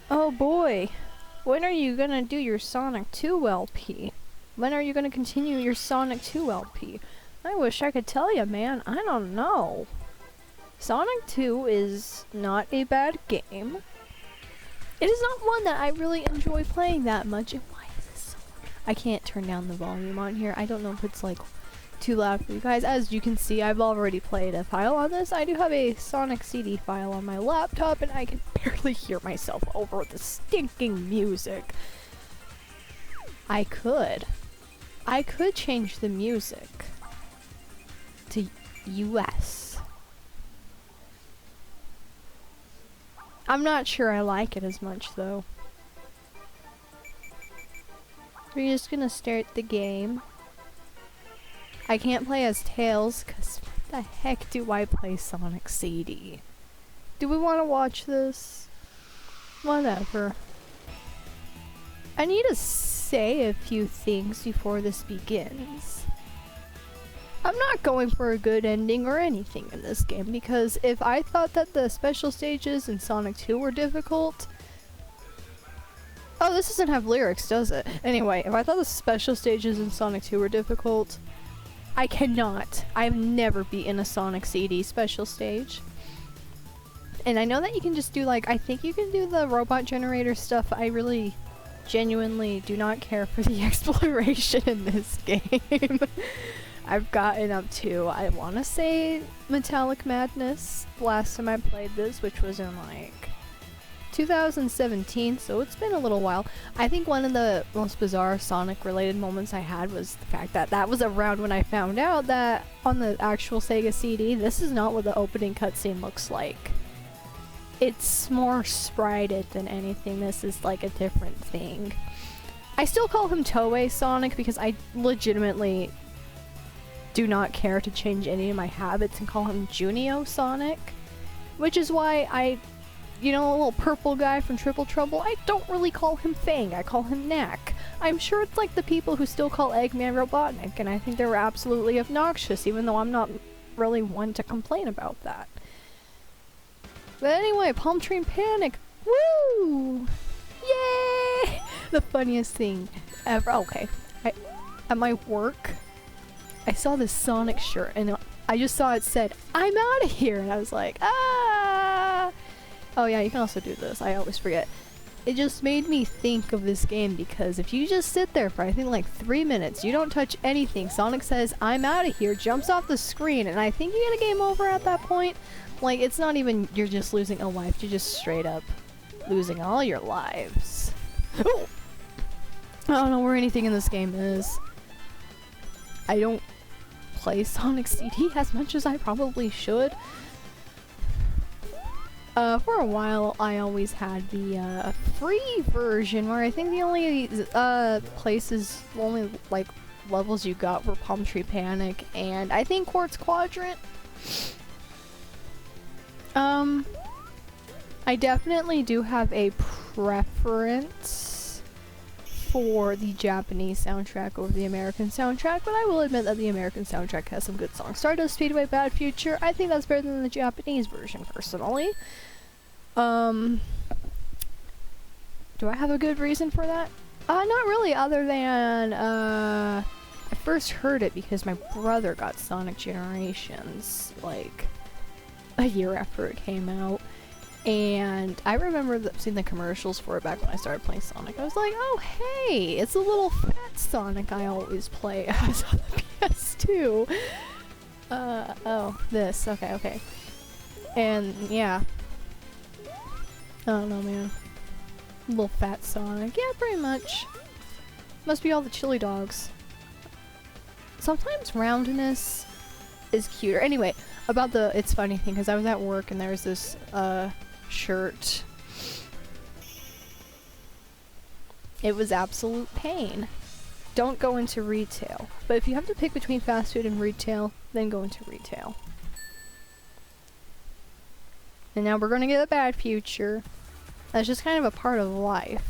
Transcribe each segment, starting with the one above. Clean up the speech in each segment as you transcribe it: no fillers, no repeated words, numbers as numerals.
Oh boy, when are you gonna do your Sonic 2 LP? When are you gonna continue your Sonic 2 LP? I wish I could tell you, man. I don't know. Sonic 2 is not a bad game. It is not one that I really enjoy playing that much. And why is this so loud? I can't turn down the volume on here. I don't know if it's like too loud for you guys. As you can see, I've already played a file on this. I do have a Sonic CD file on my laptop, and I can barely hear myself over the stinking music. I could change the music to US. I'm not sure I like it as much though. We're just gonna start the game. I can't play as Tails, cause what the heck do I play Sonic CD? Do we want to watch this? Whatever. I need to say a few things before this begins. I'm not going for a good ending or anything in this game, because if I thought that the special stages in Sonic 2 were difficult... Oh, this doesn't have lyrics, does it? Anyway, if I thought the special stages in Sonic 2 were difficult, I cannot. I've never beaten a Sonic CD special stage. And I know that you can just do like, I think you can do the robot generator stuff. I really genuinely do not care for the exploration in this game. I've gotten up to, I want to say, Metallic Madness last time I played this, which was in like 2017, so it's been a little while. I think one of the most bizarre Sonic related moments I had was the fact that that was around when I found out that on the actual Sega CD, this is not what the opening cutscene looks like. It's more sprited than anything. This is like a different thing. I still call him Toei Sonic because I legitimately do not care to change any of my habits and call him Junio Sonic, which is why I, you know, a little purple guy from Triple Trouble, I don't really call him Fang, I call him Knack. I'm sure it's like the people who still call Eggman Robotnik, and I think they were absolutely obnoxious, even though I'm not really one to complain about that. But anyway, Palm Tree Panic, woo! Yay! The funniest thing ever. Okay, at my work, I saw this Sonic shirt, and I just saw it said, "I'm out of here," and I was like, ah! Oh yeah, you can also do this. I always forget. It just made me think of this game, because if you just sit there for I think like 3 minutes, you don't touch anything, Sonic says, "I'm out of here," jumps off the screen, and I think you get a game over at that point. Like, it's not even you're just losing a life, you're just straight up losing all your lives. Oh! I don't know where anything in this game is. I don't play Sonic CD as much as I probably should. For a while, I always had the free version, where I think the only only like levels you got were Palm Tree Panic and I think Quartz Quadrant. I definitely do have a preference for the Japanese soundtrack over the American soundtrack, but I will admit that the American soundtrack has some good songs. Stardust Speedway, Bad Future, I think that's better than the Japanese version, personally. Do I have a good reason for that? Not really, other than, I first heard it because my brother got Sonic Generations, like, a year after it came out. And I remember seeing the commercials for it back when I started playing Sonic. I was like, oh hey, it's a little fat Sonic I always play as on the PS2. Oh, this, okay. And yeah. I don't know, man. Little fat Sonic. Yeah, pretty much. Must be all the chili dogs. Sometimes roundness is cuter. Anyway, about the It's Funny thing, because I was at work and there was this, shirt. It was absolute pain. Don't go into retail. But if you have to pick between fast food and retail, then go into retail. And now we're gonna get a Bad Future. That's just kind of a part of life.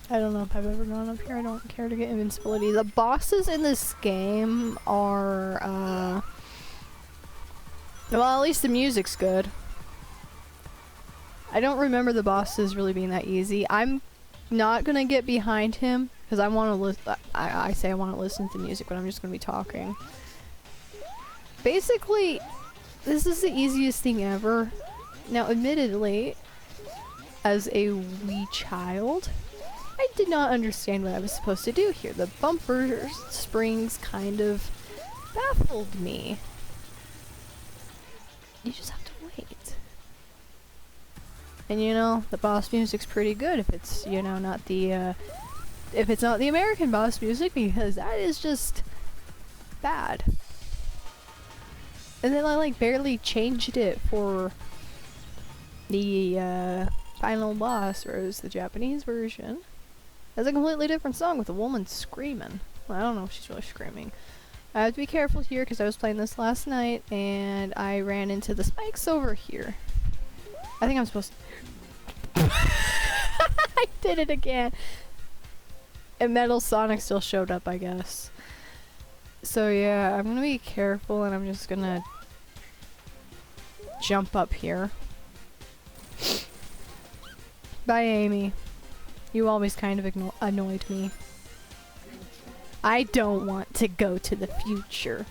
I don't know if I've ever gone up here. I don't care to get invincibility. The bosses in this game are, Well, at least the music's good. I don't remember the bosses really being that easy. I'm not gonna get behind him because I want to listen. I say I want to listen to music, but I'm just gonna be talking. Basically, this is the easiest thing ever. Now, admittedly, as a wee child, I did not understand what I was supposed to do here. The bumper springs kind of baffled me. You just have to wait. And you know, the boss music's pretty good if it's, you know, not the, if it's not the American boss music, because that is just bad. And then I like barely changed it for the final boss, whereas the Japanese version has a completely different song with a woman screaming. Well, I don't know if she's really screaming. I have to be careful here because I was playing this last night and I ran into the spikes over here. I think I'm supposed to... I did it again! And Metal Sonic still showed up, I guess. So yeah, I'm gonna be careful and I'm just gonna jump up here. Bye, Amy. You always kind of annoyed me. I don't want to go to the future.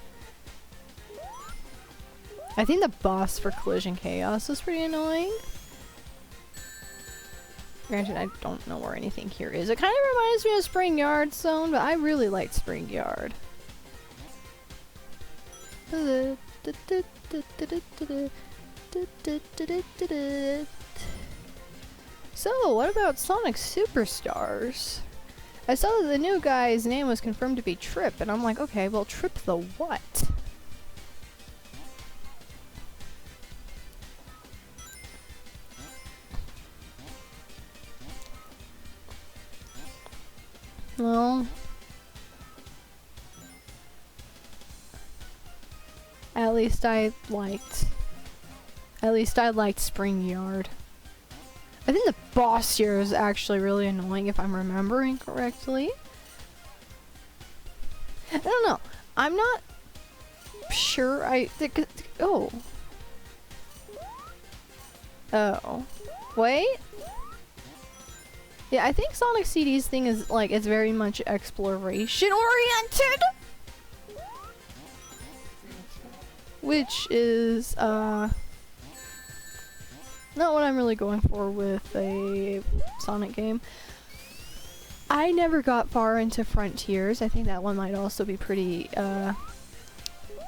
I think the boss for Collision Chaos was pretty annoying. Granted, I don't know where anything here is. It kind of reminds me of Spring Yard Zone, but I really liked Spring Yard. So, what about Sonic Superstars? I saw that the new guy's name was confirmed to be Trip, and I'm like, okay, well, Trip the what? Well, at least I liked Spring Yard. I think the boss here is actually really annoying if I'm remembering correctly. I don't know. I'm not sure. Oh. Oh. Wait. Yeah, I think Sonic CD's thing is like, it's very much exploration oriented. Which is, not what I'm really going for with a Sonic game. I never got far into Frontiers. I think that one might also be pretty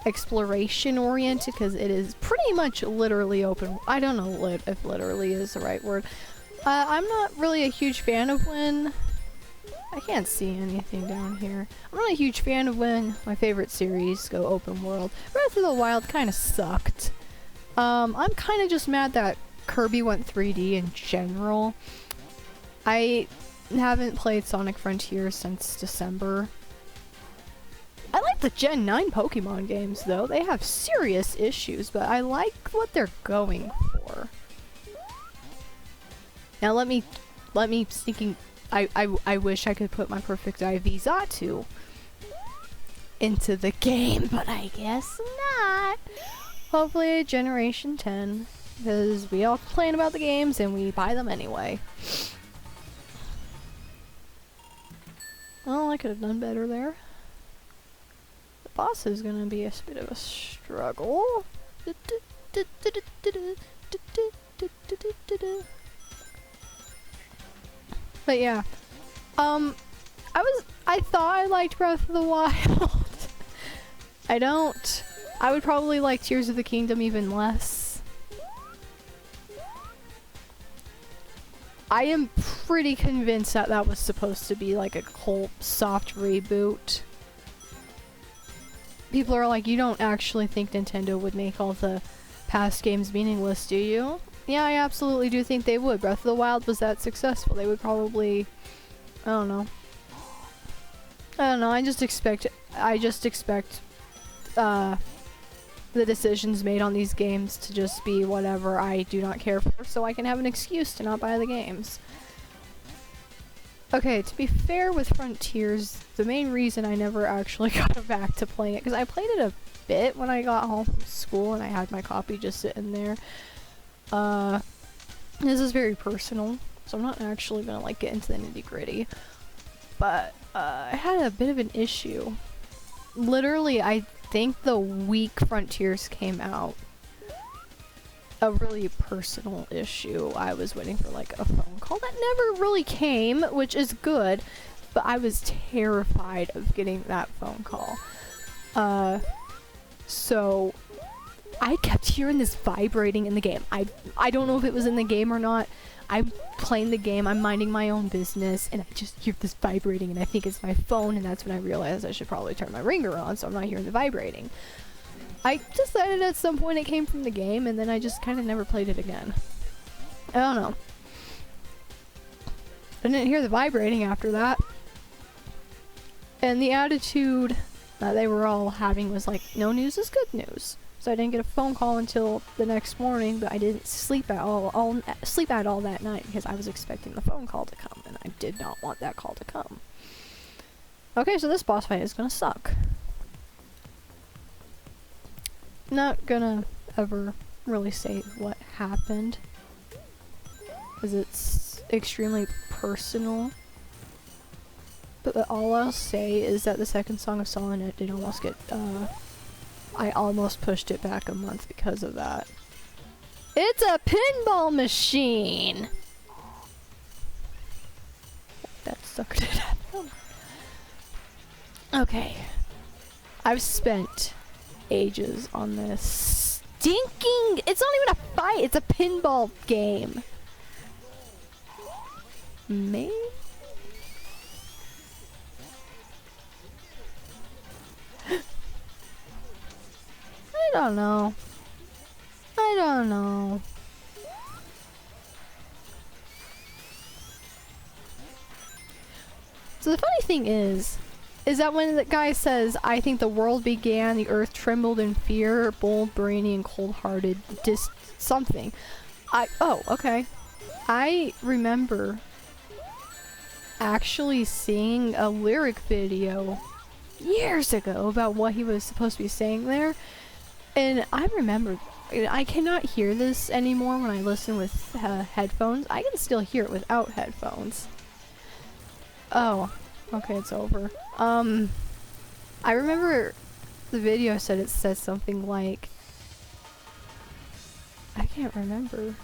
exploration oriented because it is pretty much literally open. I don't know if literally is the right word. I'm not really a huge fan of when... I can't see anything down here. I'm not a huge fan of when my favorite series go open world. Breath of the Wild kind of sucked. I'm kind of just mad that Kirby went 3D in general. I haven't played Sonic Frontiers since December. I like the Gen 9 Pokemon games though. They have serious issues, but I like what they're going for. Now let me thinking I wish I could put my perfect IV Zatu into the game, but I guess not. Hopefully Generation 10. Because we all complain about the games and we buy them anyway. Well, I could have done better there. The boss is gonna be a bit of a struggle. But yeah. I thought I liked Breath of the Wild. I don't. I would probably like Tears of the Kingdom even less. I am pretty convinced that that was supposed to be like a whole soft reboot. People are like, you don't actually think Nintendo would make all the past games meaningless, do you? Yeah, I absolutely do think they would. Breath of the Wild was that successful. They would probably... I don't know. I just expect the decisions made on these games to just be whatever I do not care for, so I can have an excuse to not buy the games. Okay, to be fair with Frontiers, the main reason I never actually got back to playing it, because I played it a bit when I got home from school and I had my copy just sitting there. This is very personal, so I'm not actually gonna like get into the nitty-gritty. But I had a bit of an issue. Literally, I think the week Frontiers came out, a really personal issue. I was waiting for like a phone call that never really came, which is good, but I was terrified of getting that phone call. So I kept hearing this vibrating in the game. I don't know if it was in the game or not. I'm playing the game, I'm minding my own business, and I just hear this vibrating, and I think it's my phone, and that's when I realized I should probably turn my ringer on so I'm not hearing the vibrating. I decided at some point it came from the game, and then I just kind of never played it again. I don't know. I didn't hear the vibrating after that. And the attitude that they were all having was like, no news is good news. So I didn't get a phone call until the next morning, but I didn't sleep at all that night because I was expecting the phone call to come, and I did not want that call to come. Okay, so this boss fight is gonna suck. Not gonna ever really say what happened, because it's extremely personal. But all I'll say is that the second Song of Solitude did almost get, I almost pushed it back a month because of that. It's a pinball machine! That sucker did happen. Okay. I've spent ages on this stinking— it's not even a fight, it's a pinball game. Maybe? I don't know. I don't know. So the funny thing is that when the guy says, I think the world began, the earth trembled in fear, bold, brainy, and cold-hearted, something. Oh, okay. I remember actually seeing a lyric video years ago about what he was supposed to be saying there. And I remember, I cannot hear this anymore when I listen with headphones. I can still hear it without headphones. Oh, okay, it's over. I remember the video said it says something like, I can't remember.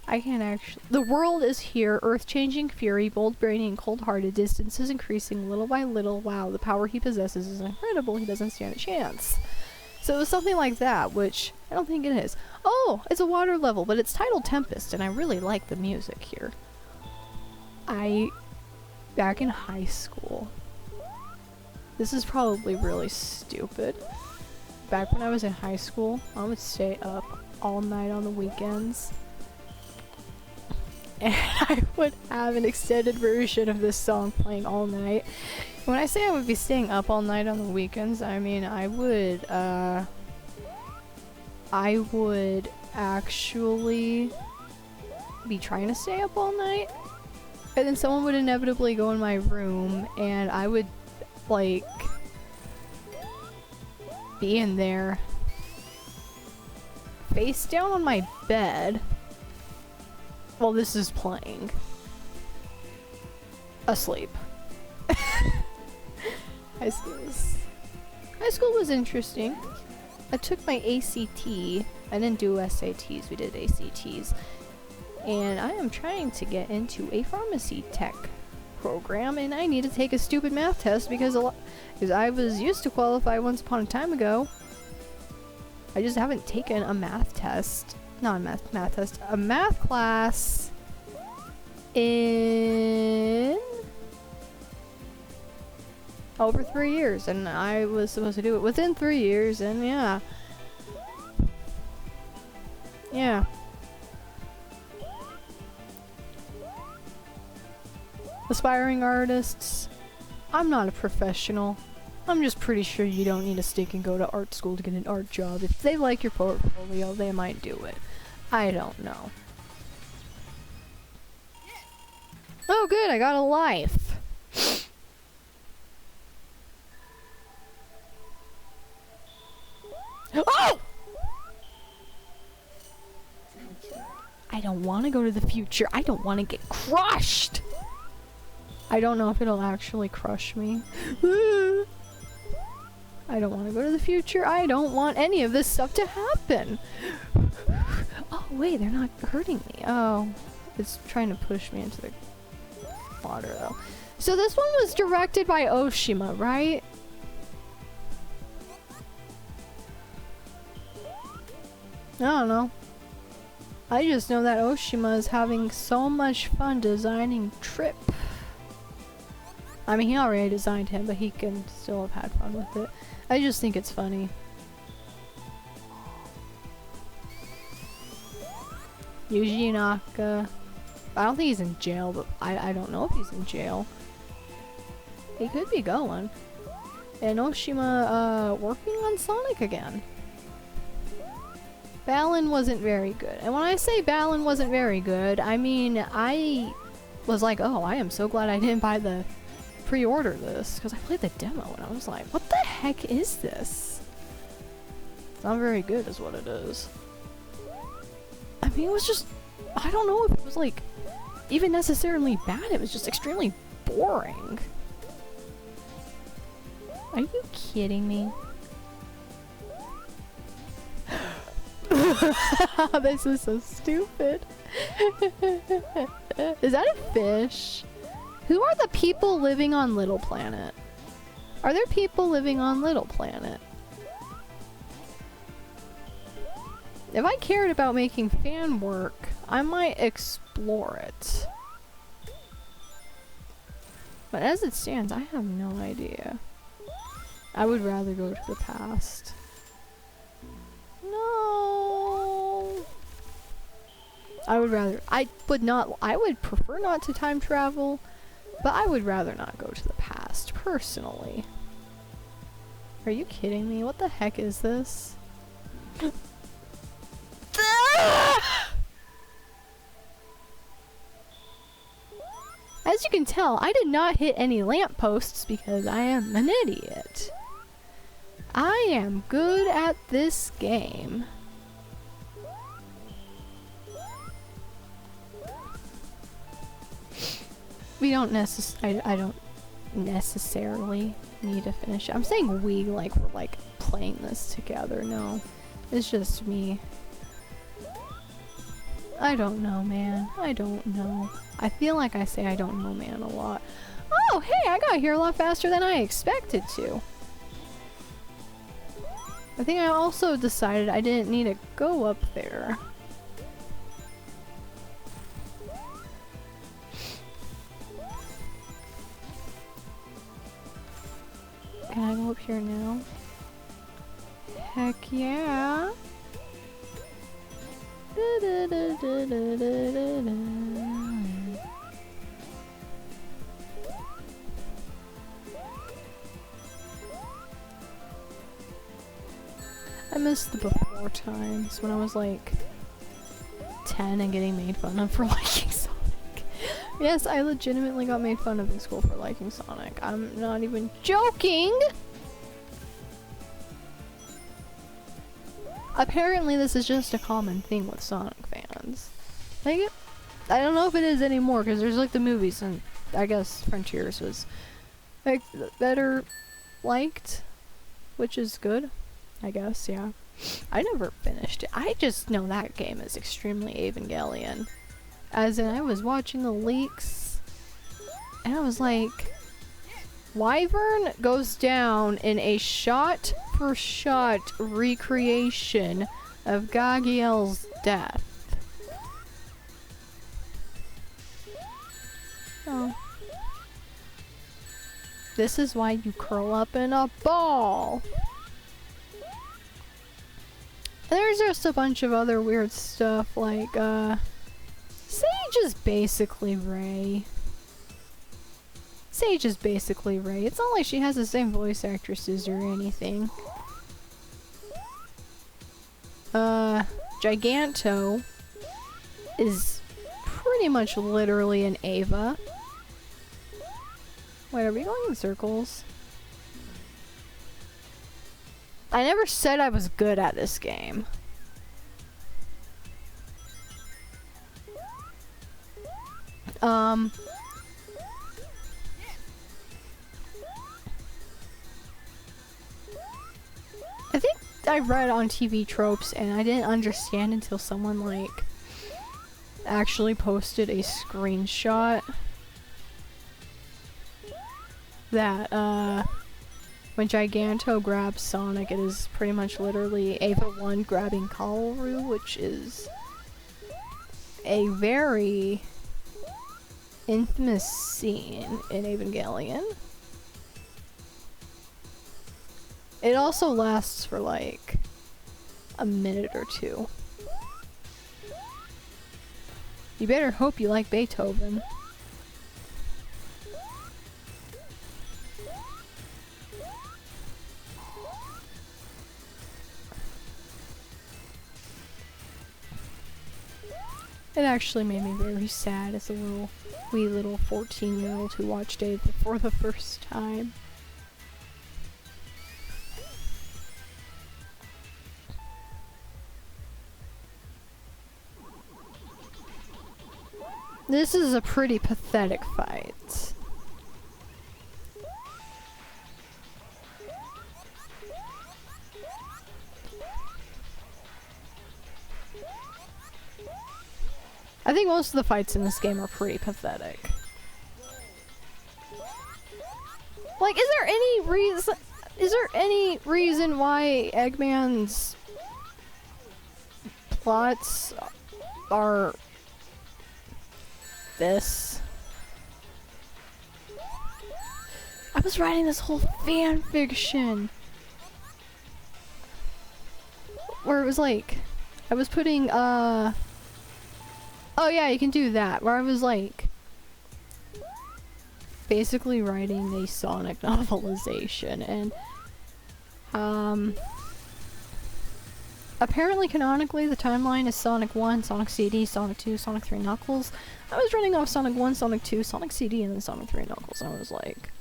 I can't actually— the world is here, earth-changing fury, bold, brainy, and cold-hearted, distances increasing little by little. Wow, the power he possesses is incredible, he doesn't stand a chance. So it was something like that, which I don't think it is. Oh, it's a water level, but it's titled Tempest, and I really like the music here. Back in high school, this is probably really stupid. Back when I was in high school, I would stay up all night on the weekends. And I would have an extended version of this song playing all night. When I say I would be staying up all night on the weekends, I mean I would actually be trying to stay up all night, and then someone would inevitably go in my room, and I would, like, be in there face down on my bed while this is playing, asleep. High school was interesting. I took my ACT. I didn't do SATs, we did ACTs. And I am trying to get into a pharmacy tech program, and I need to take a stupid math test because I was used to qualify once upon a time ago. I just haven't taken a math test. Not a math test. A math class in over 3 years, and I was supposed to do it within 3 years, and yeah. Yeah. Aspiring artists, I'm not a professional. I'm just pretty sure you don't need to stick and go to art school to get an art job. If they like your portfolio, they might do it. I don't know. Oh good, I got a life. Oh! I don't want to go to the future. I don't want to get crushed. I don't know if it'll actually crush me. I don't want to go to the future. I don't want any of this stuff to happen. Oh wait, they're not hurting me. Oh, it's trying to push me into the water though. So this one was directed by Oshima, right? I don't know. I just know that Oshima is having so much fun designing Trip. I mean, he already designed him, but he can still have had fun with it. I just think it's funny. Yuji Naka. I don't think he's in jail, but I don't know if he's in jail. He could be going. And Oshima, working on Sonic again. Balan wasn't very good. And when I say Balan wasn't very good, I mean, I was like, oh, I am so glad I didn't buy the pre-order this, because I played the demo and I was like, what the heck is this? It's not very good is what it is. I mean, it was just, I don't know if it was like, even necessarily bad, it was just extremely boring. Are you kidding me? This is so stupid. Is that a fish? Who are the people living on Little Planet? Are there people living on Little Planet? If I cared about making fan work, I might explore it. But as it stands, I have no idea. I would rather go to the past. No. I would prefer not to time travel, but I would rather not go to the past, personally. Are you kidding me? What the heck is this? As you can tell, I did not hit any lampposts because I am an idiot. I am good at this game. We don't I don't necessarily need to finish it. I'm saying we like we're like playing this together. No, it's just me. I don't know, man. I don't know. I feel like I say I don't know, man, a lot. Oh, hey, I got here a lot faster than I expected to. I think I also decided I didn't need to go up there. Can I go up here now? Heck yeah. I miss the before times when I was like 10 and getting made fun of for liking Sonic. Yes, I legitimately got made fun of in school for liking Sonic. I'm not even joking! Apparently this is just a common thing with Sonic fans. Like, I don't know if it is anymore, because there's like the movies, and I guess Frontiers was like better liked, which is good, I guess, yeah. I never finished it. I just know that game is extremely Evangelion. As in, I was watching the leaks, and I was like, Wyvern goes down in a shot-for-shot recreation of Gagiel's death. Oh. This is why you curl up in a ball. And there's just a bunch of other weird stuff, like, Sage is basically Ray. Sage is basically Ray. It's not like she has the same voice actresses or anything. Giganto is pretty much literally an Ava. Wait, are we going in circles? I never said I was good at this game. I think I read on TV tropes and I didn't understand until someone like actually posted a screenshot that when Giganto grabs Sonic, it is pretty much literally Ava 1 grabbing Kaworu, which is a very infamous scene in Evangelion. It also lasts for like a minute or two. You better hope you like Beethoven. It actually made me very sad as a wee little 14-year-old who watched it for the first time. This is a pretty pathetic fight. I think most of the fights in this game are pretty pathetic. Like, is there any reason why Eggman's plots are this? I was writing this whole fan fiction where it was like, I was putting, oh yeah, you can do that, where I was like, basically writing a Sonic novelization, and, apparently canonically the timeline is Sonic 1, Sonic CD, Sonic 2, Sonic 3 Knuckles. I was running off Sonic 1, Sonic 2, Sonic CD, and then Sonic 3 Knuckles, and I was like,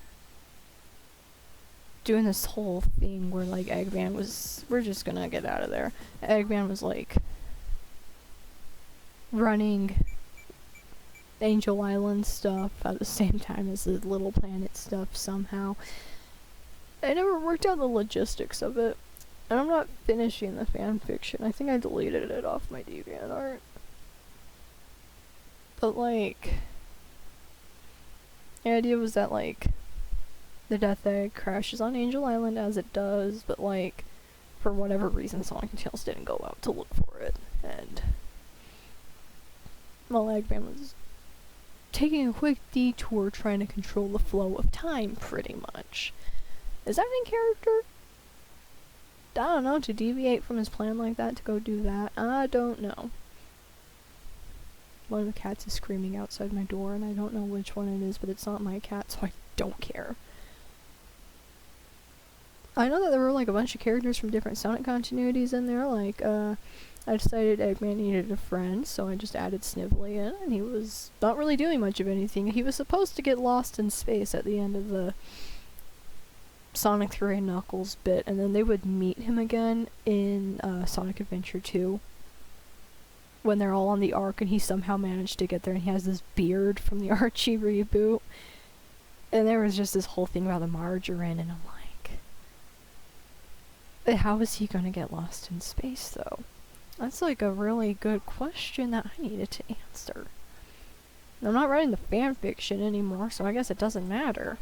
doing this whole thing where like Eggman was, we're just gonna get out of there. Eggman was like running Angel Island stuff at the same time as the Little Planet stuff somehow. I never worked out the logistics of it. And I'm not finishing the fanfiction. I think I deleted it off my DeviantArt. But like, the idea was that like, the Death Egg crashes on Angel Island as it does, but like, for whatever reason Sonic and Tails didn't go out to look for it. And well, Eggman was taking a quick detour trying to control the flow of time, pretty much. Is that in character? I don't know, to deviate from his plan like that, to go do that, I don't know. One of the cats is screaming outside my door, and I don't know which one it is, but it's not my cat, so I don't care. I know that there were like a bunch of characters from different Sonic continuities in there, like, I decided Eggman needed a friend, so I just added Snively in, and he was not really doing much of anything. He was supposed to get lost in space at the end of the Sonic 3 and Knuckles bit, and then they would meet him again in Sonic Adventure 2 when they're all on the Ark, and he somehow managed to get there, and he has this beard from the Archie reboot. And there was just this whole thing about the margarine, and I'm like, how is he gonna get lost in space, though? That's like a really good question that I needed to answer. I'm not writing the fanfiction anymore, so I guess it doesn't matter.